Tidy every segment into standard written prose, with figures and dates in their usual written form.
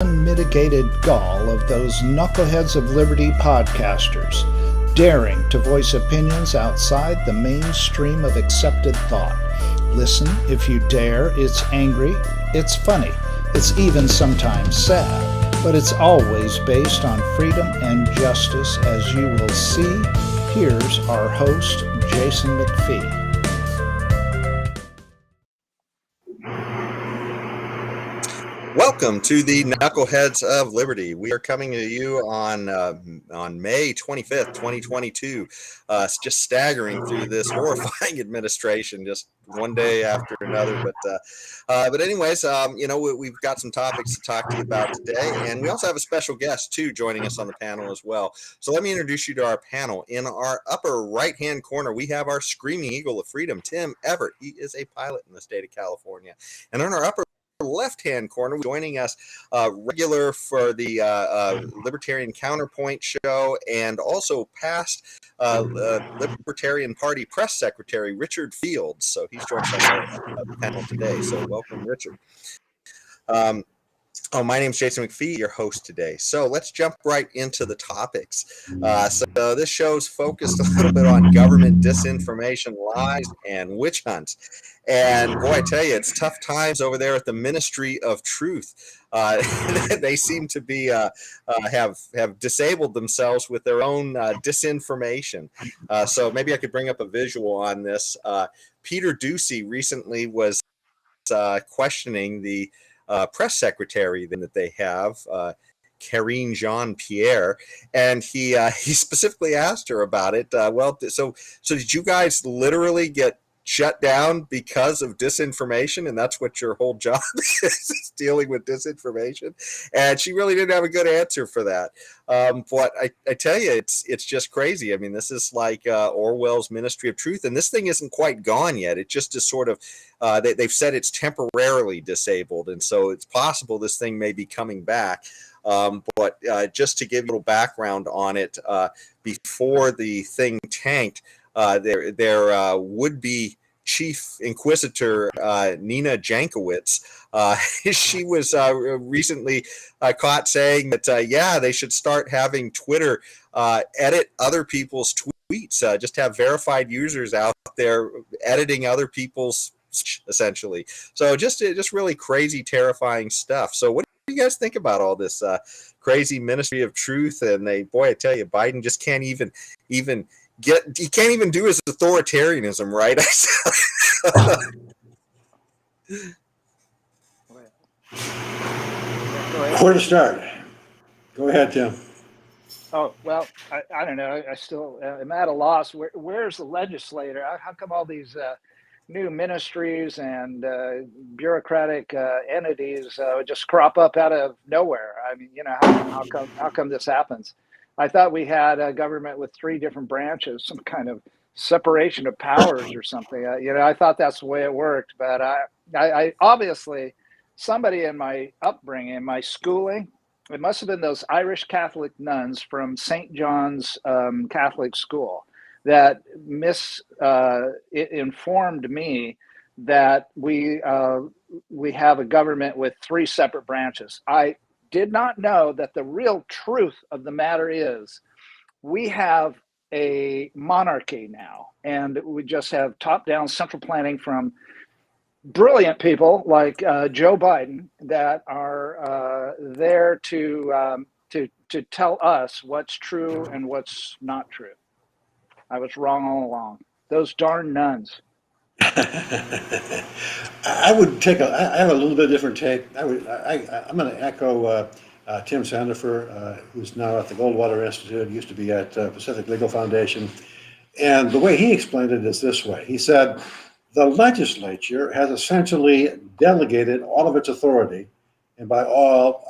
unmitigated gall of those Knuckleheads of Liberty podcasters, daring to voice opinions outside the mainstream of accepted thought. Listen if you dare. It's angry, it's funny, it's even sometimes sad, but it's always based on freedom and justice, as you will see. Here's our host, Jason McPhee. Welcome to the Knuckleheads of Liberty. We are coming to you on May 25th, 2022. Just staggering through this horrifying administration, just one day after another. But anyways, we've got some topics to talk to you about today, and we also have a special guest too joining us on the panel as well. So let me introduce you to our panel. In our upper right-hand corner, we have our screaming eagle of freedom, Tim Everett. He is a pilot in the state of California, and on our upper left-hand corner, joining us regular for the Libertarian Counterpoint show, and also past Libertarian Party press secretary Richard Fields. So he's joined us on the panel today. So welcome, Richard. My name's Jason McPhee, your host today. So let's jump right into the topics. So this show's focused a little bit on government disinformation, lies, and witch hunts. And boy, I tell you, it's tough times over there at the Ministry of Truth. They seem to be have disabled themselves with their own disinformation. So maybe I could bring up a visual on this. Peter Doocy recently was questioning the press secretary that they have, Karine Jean-Pierre, and he specifically asked her about it. So did you guys literally get shut down because of disinformation, and that's what your whole job is dealing with disinformation? And she really didn't have a good answer for that. But I tell you, it's just crazy. I mean, this is like Orwell's Ministry of Truth, and this thing isn't quite gone yet. It just is sort of they've said it's temporarily disabled, and so it's possible this thing may be coming back. But just to give you a little background on it, before the thing tanked, their would-be Chief Inquisitor Nina Jankowicz, she was recently caught saying that they should start having Twitter edit other people's tweets, just have verified users out there editing other people's, essentially. So just really crazy, terrifying stuff. So what do you guys think about all this crazy Ministry of Truth? And I tell you, Biden just can't even he can't even do his authoritarianism, right? Where to start? Go ahead, Tim. Oh, well, I don't know. I still am at a loss. Where's the legislator? How come all these new ministries and bureaucratic entities just crop up out of nowhere? I mean, how come this happens? I thought we had a government with three different branches, some kind of separation of powers or something. I thought that's the way it worked. But I obviously, somebody in my upbringing, my schooling, it must have been those Irish Catholic nuns from St. John's Catholic School that informed me that we have a government with three separate branches. I did not know that the real truth of the matter is we have a monarchy now, and we just have top-down central planning from brilliant people like Joe Biden that are there to tell us what's true and what's not true. I was wrong all along. Those darn nuns. I have a little bit different take. I'm going to echo Tim Sandifer, who's now at the Goldwater Institute, used to be at Pacific Legal Foundation. And the way he explained it is this way. He said, the legislature has essentially delegated all of its authority, and by all,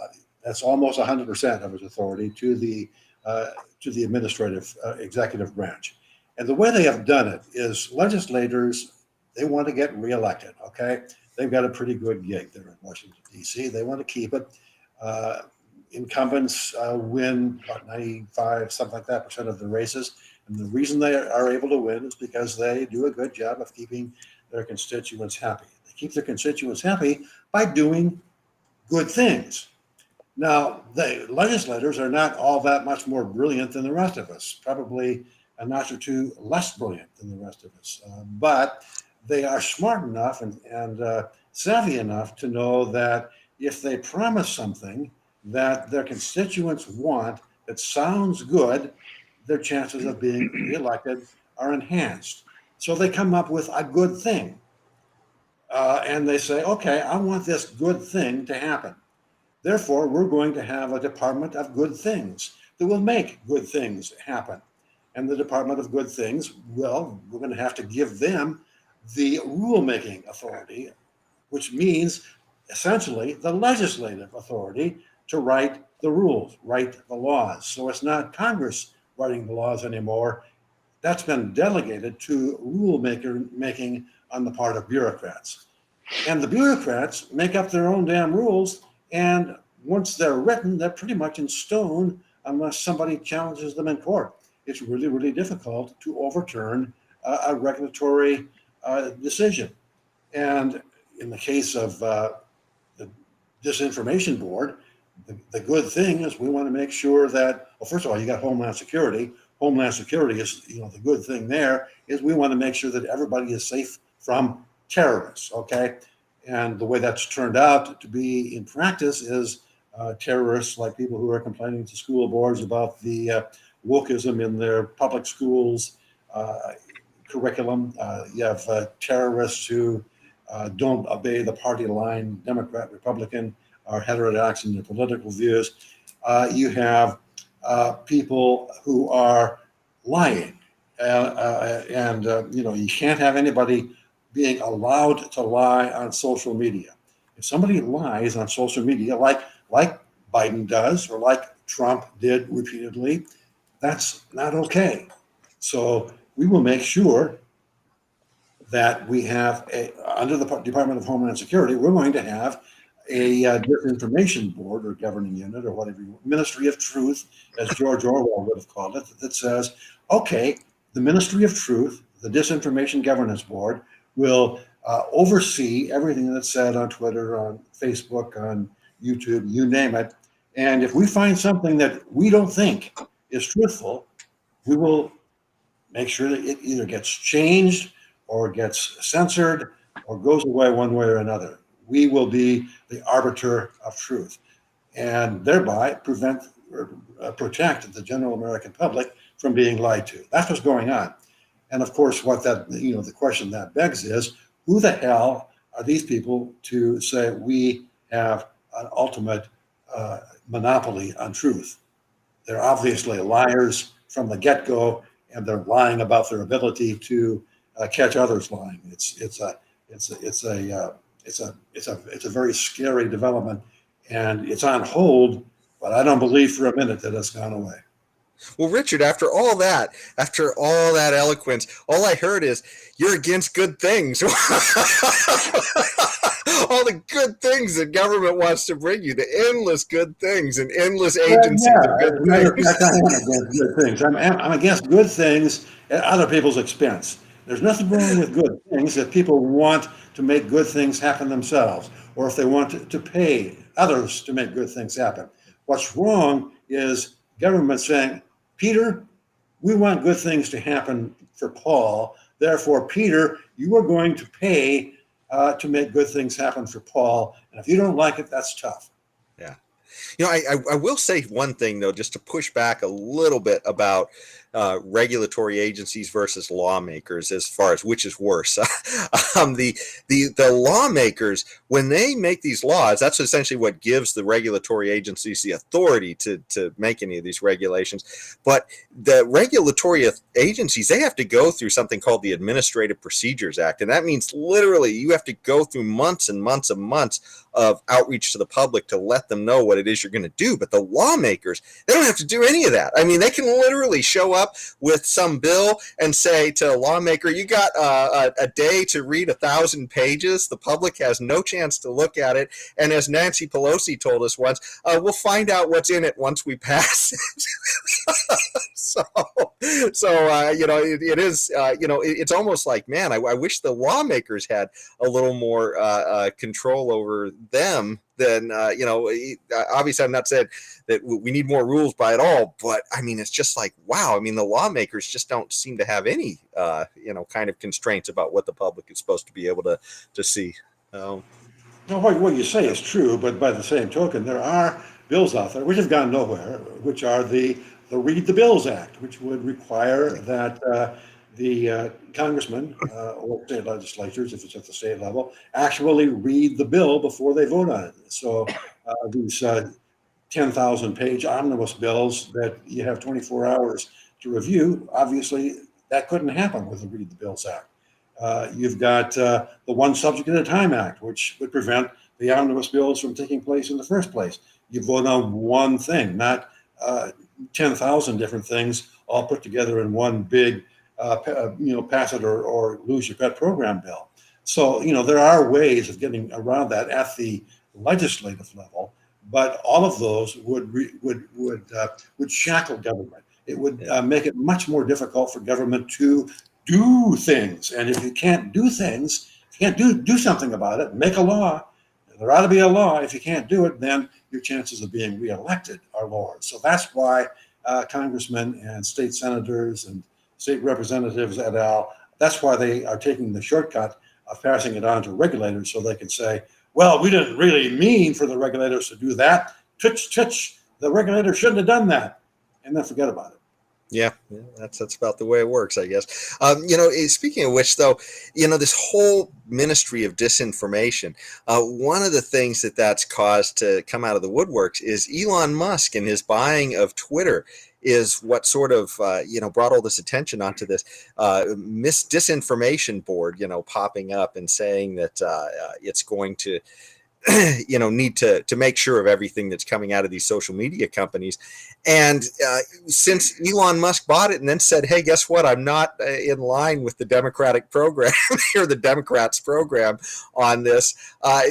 that's almost 100% of its authority, to the administrative executive branch. And the way they have done it is legislators, they want to get reelected, okay? They've got a pretty good gig there in Washington, D.C. They want to keep it. Incumbents win about 95, something like that, % of the races. And the reason they are able to win is because they do a good job of keeping their constituents happy. They keep their constituents happy by doing good things. Now, the legislators are not all that much more brilliant than the rest of us, probably a notch or two less brilliant than the rest of us. But they are smart enough and savvy enough to know that if they promise something that their constituents want that sounds good, their chances of being reelected are enhanced. So they come up with a good thing. And they say, okay, I want this good thing to happen. Therefore, we're going to have a Department of Good Things that will make good things happen. And the Department of Good Things, well, we're going to have to give them the rulemaking authority, which means essentially the legislative authority to write the rules, write the laws. So it's not Congress writing the laws anymore. That's been delegated to making on the part of bureaucrats. And the bureaucrats make up their own damn rules. And once they're written, they're pretty much in stone unless somebody challenges them in court. It's really, really difficult to overturn a regulatory decision. And in the case of the Disinformation Board, the good thing is we want to make sure that, well, first of all, you got Homeland Security. Homeland Security is, the good thing there is we want to make sure that everybody is safe from terrorists, okay? And the way that's turned out to be in practice is terrorists, like people who are complaining to school boards about the wokeism in their public schools curriculum. You have terrorists who don't obey the party line, Democrat, Republican, are heterodox in their political views. You have people who are lying. You can't have anybody being allowed to lie on social media. If somebody lies on social media, like Biden does, or like Trump did repeatedly, that's not okay. So we will make sure that we have under the Department of Homeland Security, we're going to have a disinformation board or governing unit or whatever, Ministry of Truth, as George Orwell would have called it, that says, okay, the Ministry of Truth, the Disinformation Governance Board, will oversee everything that's said on Twitter, on Facebook, on YouTube, you name it. And if we find something that we don't think is truthful, we will make sure that it either gets changed or gets censored or goes away one way or another. We will be the arbiter of truth and thereby prevent or protect the general American public from being lied to. That's what's going on. And of course, what that, the question that begs is, who the hell are these people to say we have an ultimate monopoly on truth? They're obviously liars from the get-go, and they're lying about their ability to catch others lying. It's a very scary development, and it's on hold. But I don't believe for a minute that it's gone away. Well, Richard, after all that eloquence, all I heard is you're against good things. All the good things that government wants to bring you, the endless good things and endless agencies of good things. I am against good things. I'm against good things at other people's expense. There's nothing wrong with good things if people want to make good things happen themselves, or if they want to pay others to make good things happen. What's wrong is government saying, Peter, we want good things to happen for Paul. Therefore, Peter, you are going to pay to make good things happen for Paul. And if you don't like it, that's tough. Yeah. I will say one thing, though, just to push back a little bit about regulatory agencies versus lawmakers as far as which is worse. The lawmakers, when they make these laws, that's essentially what gives the regulatory agencies the authority to make any of these regulations. But the regulatory agencies, they have to go through something called the Administrative Procedures Act. And that means literally you have to go through months and months and months of outreach to the public to let them know what it is you're going to do. But the lawmakers, they don't have to do any of that. I mean, they can literally show up with some bill and say to a lawmaker, you got a day to read 1,000 pages. The public has no chance to look at it. And as Nancy Pelosi told us once, we'll find out what's in it once we pass it. It is, it's almost like, man, I wish the lawmakers had a little more control over them then obviously I'm not saying that we need more rules by at all, but I mean it's just like, wow, I mean the lawmakers just don't seem to have any kind of constraints about what the public is supposed to be able to see. No, what you say is true, but by the same token, there are bills out there which have gone nowhere, which are the Read the Bills Act, which would require that the congressmen or state legislatures, if it's at the state level, actually read the bill before they vote on it. So these 10,000-page omnibus bills that you have 24 hours to review, obviously that couldn't happen with the Read the Bills Act. You've got the One Subject at a Time Act, which would prevent the omnibus bills from taking place in the first place. You vote on one thing, not 10,000 different things all put together in one big, pass it or lose your pet program bill. So, there are ways of getting around that at the legislative level, but all of those would shackle government. It would make it much more difficult for government to do things. And if you can't do things, if you can't do something about it, make a law. There ought to be a law. If you can't do it, then your chances of being reelected are lower. So that's why congressmen and state senators and state representatives et al., that's why they are taking the shortcut of passing it on to regulators so they can say, well, we didn't really mean for the regulators to do that. Twitch, the regulator shouldn't have done that. And then forget about it. Yeah, that's about the way it works, I guess. Speaking of which, though, this whole ministry of disinformation, one of the things that's caused to come out of the woodworks is Elon Musk and his buying of Twitter is what sort of, brought all this attention onto this disinformation board, popping up and saying that it's going to need to make sure of everything that's coming out of these social media companies. And since Elon Musk bought it and then said, hey, guess what? I'm not in line with the Democratic program or the Democrats program on this.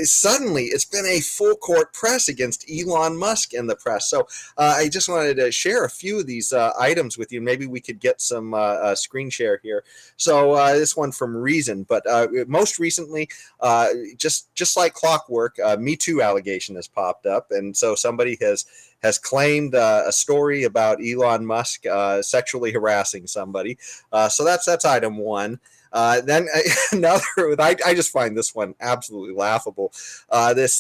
Suddenly it's been a full court press against Elon Musk in the press. So I just wanted to share a few of these items with you. Maybe we could get some screen share here. So this one from Reason, but most recently, just like clockwork, Metoo allegation has popped up, and so somebody has claimed a story about Elon Musk sexually harassing somebody. So that's item one. Then another, I just find this one absolutely laughable. This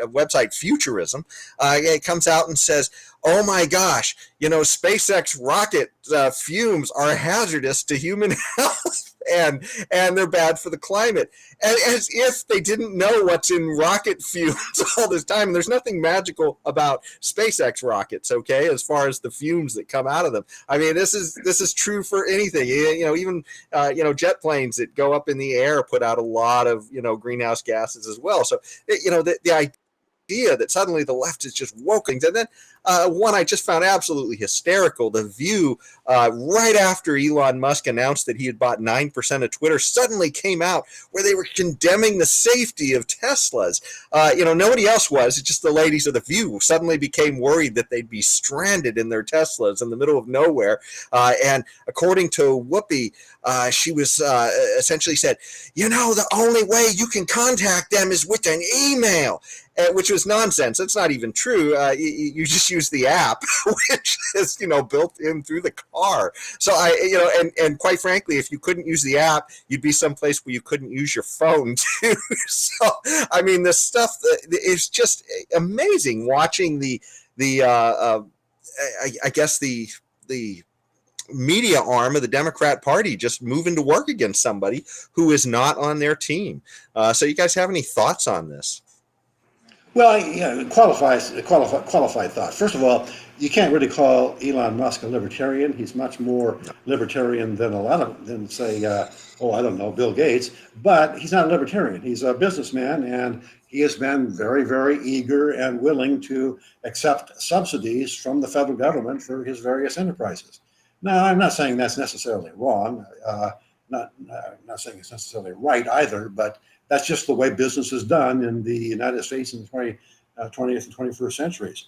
website Futurism, it comes out and says, oh my gosh, SpaceX rocket fumes are hazardous to human health and they're bad for the climate. And as if they didn't know what's in rocket fumes all this time. And there's nothing magical about SpaceX rockets, okay, as far as the fumes that come out of them. I mean, this is true for anything. Even jet planes that go up in the air put out a lot of greenhouse gases as well. So the idea that suddenly the left is just woken. And then one I just found absolutely hysterical. The View, right after Elon Musk announced that he had bought 9% of Twitter, suddenly came out where they were condemning the safety of Teslas. Nobody else was. It's just the ladies of The View suddenly became worried that they'd be stranded in their Teslas in the middle of nowhere. And according to Whoopi, she was essentially said, the only way you can contact them is with an email. Which was nonsense. It's not even true. You just use the app, which is built in through the car. So and quite frankly, if you couldn't use the app, you'd be someplace where you couldn't use your phone too. So I mean, this stuff is just amazing. Watching the I guess the media arm of the Democrat Party just moving to work against somebody who is not on their team. So you guys have any thoughts on this? Well, qualified thought. First of all, you can't really call Elon Musk a libertarian. He's much more libertarian than say, Bill Gates. But he's not a libertarian. He's a businessman, and he has been very, very eager and willing to accept subsidies from the federal government for his various enterprises. Now, I'm not saying that's necessarily wrong. Not saying it's necessarily right either, but that's just the way business is done in the United States in the 20th and 21st centuries,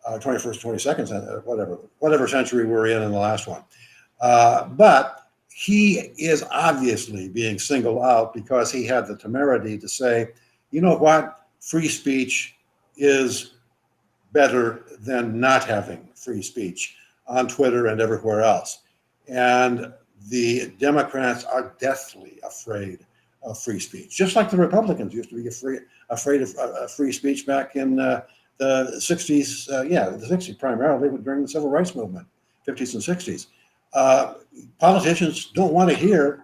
21st, 22nd, whatever century we're in the last one. But he is obviously being singled out because he had the temerity to say, you know what, free speech is better than not having free speech on Twitter and everywhere else. And the Democrats are deathly afraid of free speech, just like the Republicans used to be afraid of free speech back in the 60s. The 60s primarily, but during the Civil Rights Movement, 50s and 60s. Politicians don't want to hear,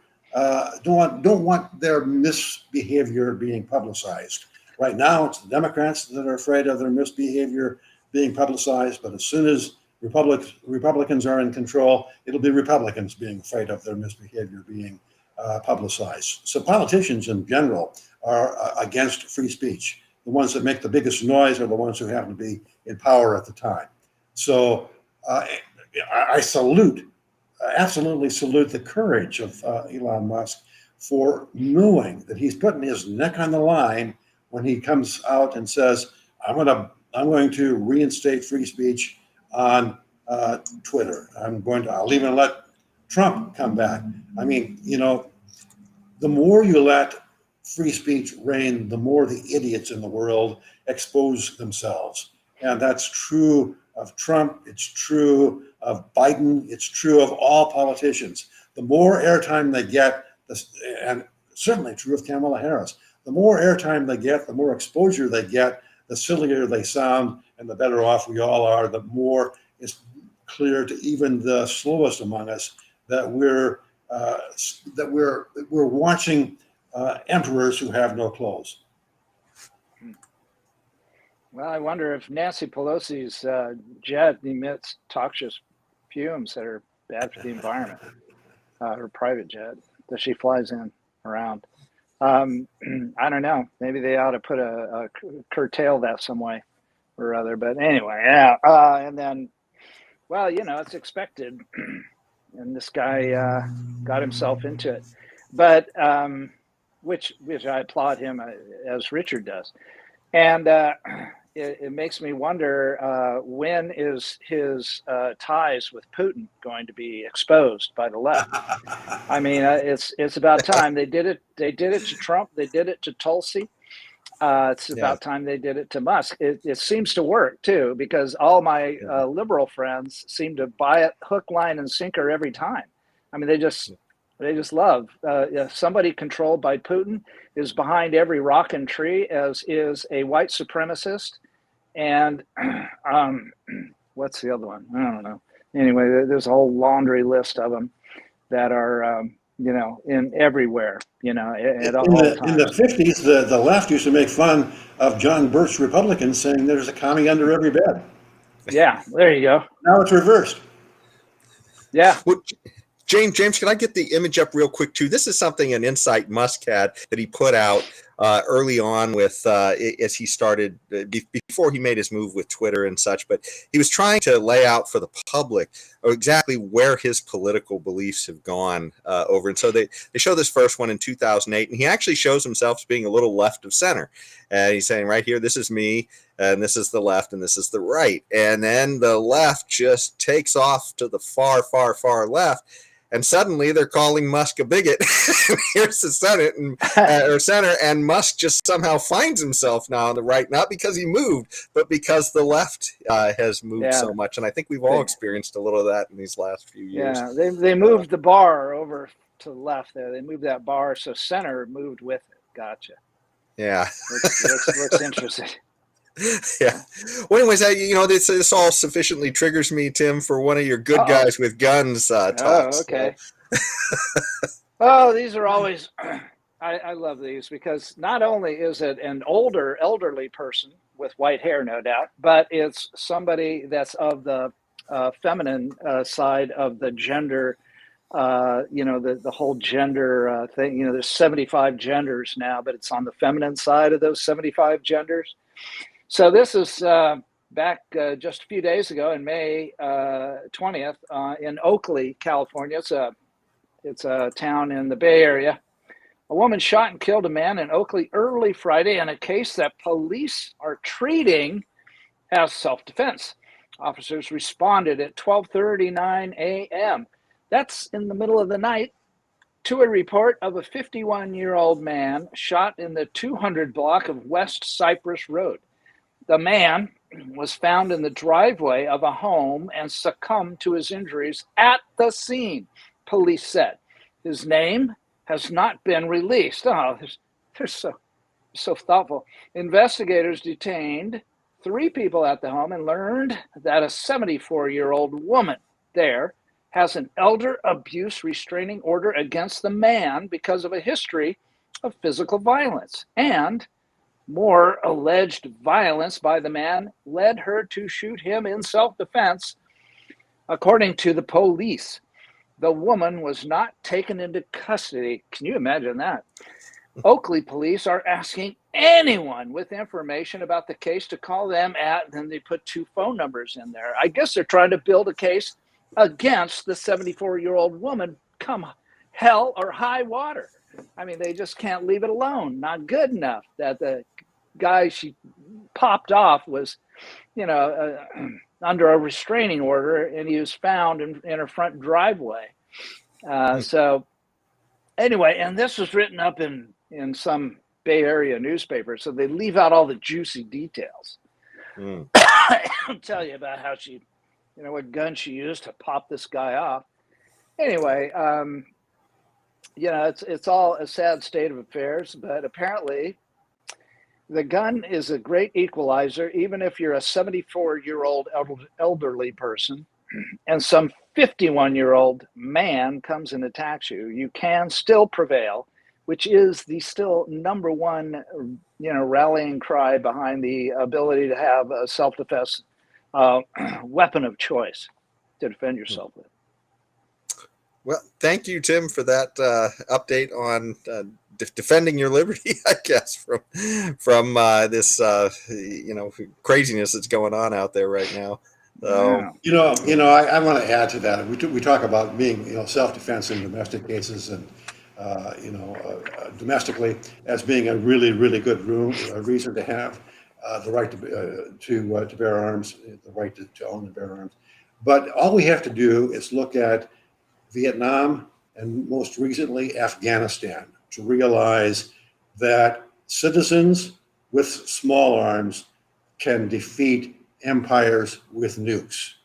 don't want their misbehavior being publicized. Right now, it's the Democrats that are afraid of their misbehavior being publicized, but as soon as Republicans are in control, it'll be Republicans being afraid of their misbehavior being publicized. So politicians in general are against free speech. The ones that make the biggest noise are the ones who happen to be in power at the time. So I absolutely salute the courage of Elon Musk for knowing that he's putting his neck on the line when he comes out and says, I'm going to reinstate free speech on Twitter. I'll even let Trump come back. I mean, the more you let free speech reign, the more the idiots in the world expose themselves. And that's true of Trump. It's true of Biden. It's true of all politicians. The more airtime they get, and certainly true of Kamala Harris, the more airtime they get, the more exposure they get, the sillier they sound, and the better off we all are. The more it's clear to even the slowest among us that we're watching emperors who have no clothes. Well, I wonder if Nancy Pelosi's jet emits toxic fumes that are bad for the environment. Her private jet that she flies in around. I don't know. Maybe they ought to put a curtail that some way or other. But anyway, yeah. And then, well, it's expected. And this guy got himself into it. But which I applaud him as Richard does. And it makes me wonder when is his ties with Putin going to be exposed by the left? I mean, it's about time. They did it to Trump. They did it to Tulsi. It's about time they did it to Musk. It seems to work too, because all my liberal friends seem to buy it hook, line, and sinker every time. I mean, they just love somebody controlled by Putin is behind every rock and tree, as is a white supremacist. And what's the other one? I don't know. Anyway, there's a whole laundry list of them that are, in everywhere, at all times. In the 50s, the left used to make fun of John Birch's Republicans, saying there's a commie under every bed. Yeah, there you go. Now it's reversed. Yeah. Well, James, can I get the image up real quick too? This is something an insight Musk had that he put out early on with as he started before he made his move with Twitter and such. But he was trying to lay out for the public exactly where his political beliefs have gone over. And so they show this first one in 2008, and he actually shows himself as being a little left of center. And he's saying right here, this is me, and this is the left, and this is the right. And then the left just takes off to the far, far, far left. And suddenly they're calling Musk a bigot. Here's the Senate or center, and Musk just somehow finds himself now on the right, not because he moved, but because the left has moved so much. And I think we've all experienced a little of that in these last few years. Yeah, they moved the bar over to the left there. They moved that bar, so center moved with it. Gotcha. Yeah, looks interesting. Yeah. Well, anyways, this all sufficiently triggers me, Tim, for one of your good guys with guns talks. Oh, okay. Oh, these are always. I love these because not only is it an elderly person with white hair, no doubt, but it's somebody that's of the feminine side of the gender. The whole gender thing. There's 75 genders now, but it's on the feminine side of those 75 genders. So this is back just a few days ago in May 20th in Oakley, California. It's a town in the Bay Area. A woman shot and killed a man in Oakley early Friday in a case that police are treating as self-defense. Officers responded at 12:39 a.m. That's in the middle of the night. to a report of a 51-year-old man shot in the 200 block of West Cypress Road. The man was found in the driveway of a home and succumbed to his injuries at the scene, police said. His name has not been released. Oh, they're so thoughtful. Investigators detained 3 people at the home and learned that a 74-year-old woman there has an elder abuse restraining order against the man because of a history of physical violence. And more alleged violence by the man led her to shoot him in self-defense, according to the police. The woman was not taken into custody. Can you imagine that? Oakley police are asking anyone with information about the case to call them at, and then they put 2 phone numbers in there. I guess they're trying to build a case against the 74-year-old woman come hell or high water. I mean, they just can't leave it alone. Not good enough that the guy she popped off was, under a restraining order, and he was found in her front driveway. So anyway, and this was written up in some Bay Area newspaper, so they leave out all the juicy details. I'll tell you about how she, what gun she used to pop this guy off. Anyway, it's all a sad state of affairs, but apparently the gun is a great equalizer, even if you're a 74-year-old elderly person and some 51-year-old man comes and attacks you, you can still prevail, which is the still number one, rallying cry behind the ability to have a self-defense weapon of choice to defend yourself with. Well, thank you, Tim, for that update on defending your liberty, I guess, from this craziness that's going on out there right now. So, I want to add to that. We talk about being, self-defense in domestic cases and, domestically as being a really, really good reason to have the right to bear arms, the right to own and bear arms. But all we have to do is look at Vietnam and most recently Afghanistan to realize that citizens with small arms can defeat empires with nukes.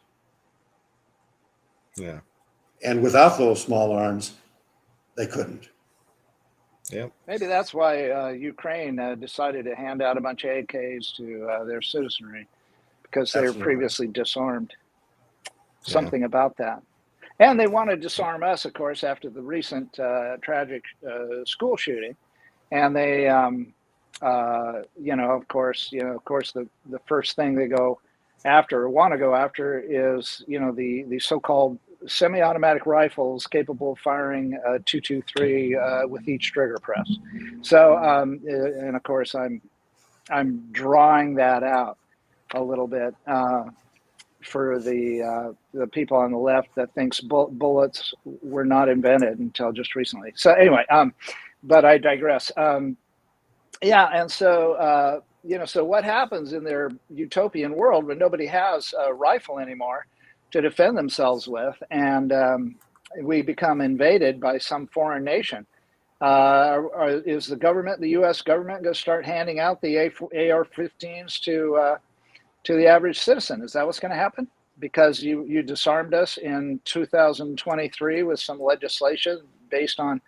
Yeah. And without those small arms, they couldn't. Yeah. Maybe that's why Ukraine decided to hand out a bunch of AKs to their citizenry, because they were previously disarmed. Something about that. And they want to disarm us, of course, after the recent tragic school shooting. And they, of course, the first thing they go after or want to go after is, the so-called semi-automatic rifles capable of firing 223 with each trigger press. So, and of course, I'm drawing that out a little bit. For the people on the left that thinks bullets were not invented until just recently. So anyway, but I digress. And so so what happens in their utopian world when nobody has a rifle anymore to defend themselves with, and we become invaded by some foreign nation? Is the government, the U.S. government, going to start handing out the AR-15s to the average citizen? Is that what's going to happen? Because you disarmed us in 2023 with some legislation based on,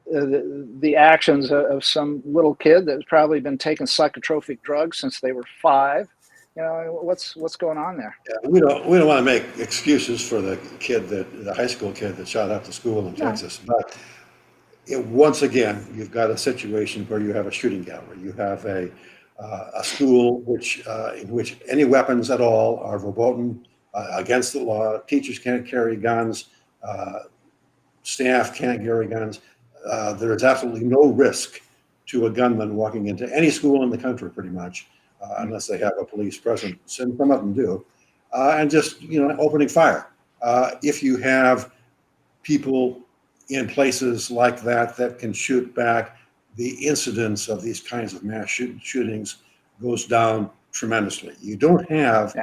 the actions of some little kid that's probably been taking psychotropic drugs since they were 5. What's going on there? Yeah, we don't want to make excuses for the high school kid that shot up the school in Texas, but once again, you've got a situation where you have a shooting gallery. You have a school in which any weapons at all are verboten, against the law. Teachers can't carry guns. Staff can't carry guns. There is absolutely no risk to a gunman walking into any school in the country, pretty much, unless they have a police presence, and some of them do, and just opening fire. If you have people in places like that can shoot back, the incidence of these kinds of mass shootings goes down tremendously. You don't have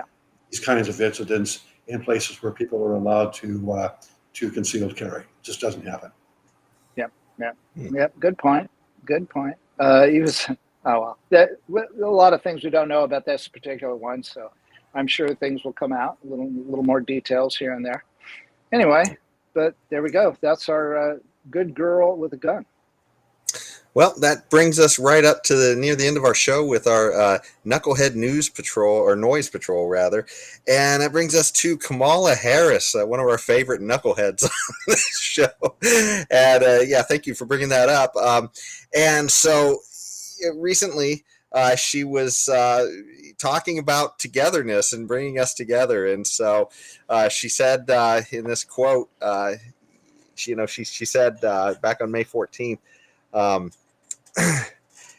these kinds of incidents in places where people are allowed to concealed carry. It just doesn't happen. Yeah. Yep. Good point. Good point. He was. Oh well. A lot of things we don't know about this particular one, so I'm sure things will come out. A little more details here and there. Anyway, but there we go. That's our good girl with a gun. Well, that brings us right up to near the end of our show with our Knucklehead News Patrol, or Noise Patrol, rather. And that brings us to Kamala Harris, one of our favorite knuckleheads on this show. And yeah, thank you for bringing that up. And so recently, she was talking about togetherness and bringing us together. And so she said in this quote, she said back on May 14th,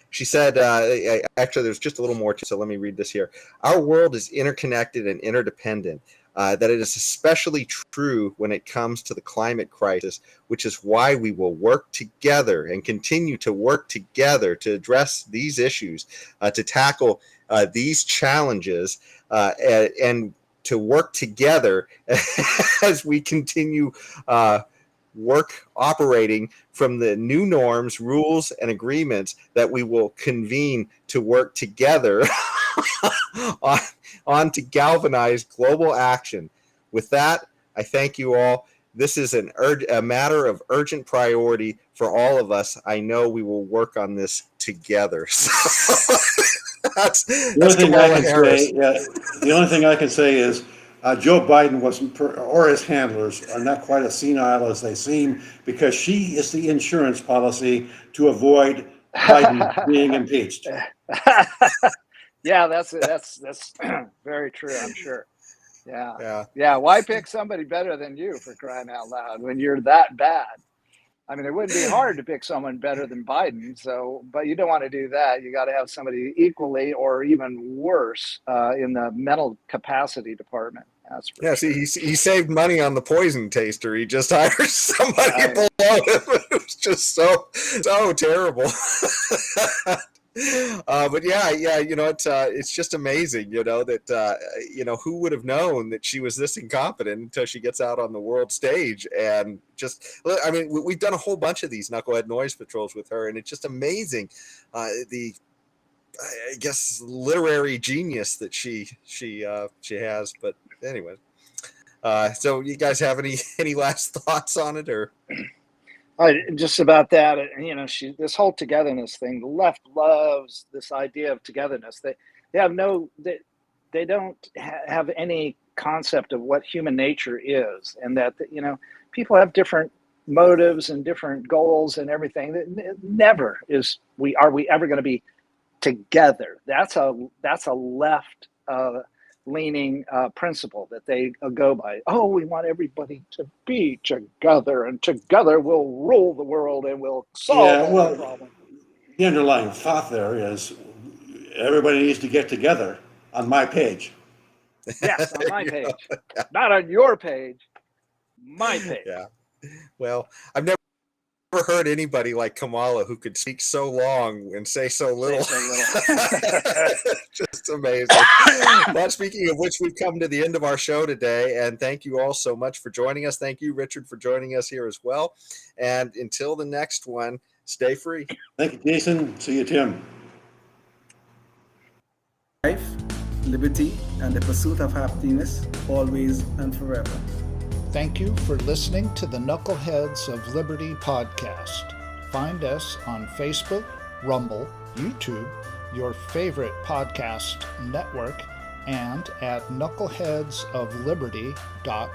she said, actually, there's just a little more to, so let me read this here. Our world is interconnected and interdependent. That it is especially true when it comes to the climate crisis, which is why we will work together and continue to work together to address these issues, to tackle these challenges, and to work together as we continue work operating from the new norms, rules, and agreements that we will convene to work together on to galvanize global action. With that, I thank you all. This is a matter of urgent priority for all of us. I know we will work on this together. So that's Kamala Harris. The only thing I can say is Joe Biden or his handlers are not quite as senile as they seem, because she is the insurance policy to avoid Biden being impeached. Yeah, that's very true, I'm sure. Yeah. Why pick somebody better than you, for crying out loud, when you're that bad? I mean, it wouldn't be hard to pick someone better than Biden. So, but you don't want to do that. You got to have somebody equally or even worse in the mental capacity department. That's for sure. See, he saved money on the poison taster. He just hired somebody below him. It was just so terrible. But yeah, it's just amazing, that who would have known that she was this incompetent until she gets out on the world stage. And we've done a whole bunch of these Knucklehead Noise Patrols with her, and it's just amazing the literary genius that she has. But anyway, so you guys have any last thoughts on it, or? Just about that, this whole togetherness thing. The left loves this idea of togetherness. They don't have any concept of what human nature is, and that people have different motives and different goals and everything. It never is are we ever going to be together? That's a left leaning principle that they go by. Oh, we want everybody to be together, and together we'll rule the world and we'll solve all the problems. The underlying thought there is everybody needs to get together on my page. Yes, on my page. Not on your page, my page. Yeah. Well, I've never heard anybody like Kamala who could speak so long and say so little. Just amazing. Well, speaking of which, we've come to the end of our show today, and thank you all so much for joining us. Thank you, Richard, for joining us here as well. And until the next one, stay free. Thank you, Jason. See you, Tim. Life, liberty, and the pursuit of happiness, always and forever. Thank you for listening to the Knuckleheads of Liberty podcast. Find us on Facebook, Rumble, YouTube, your favorite podcast network, and at knuckleheadsofliberty.com.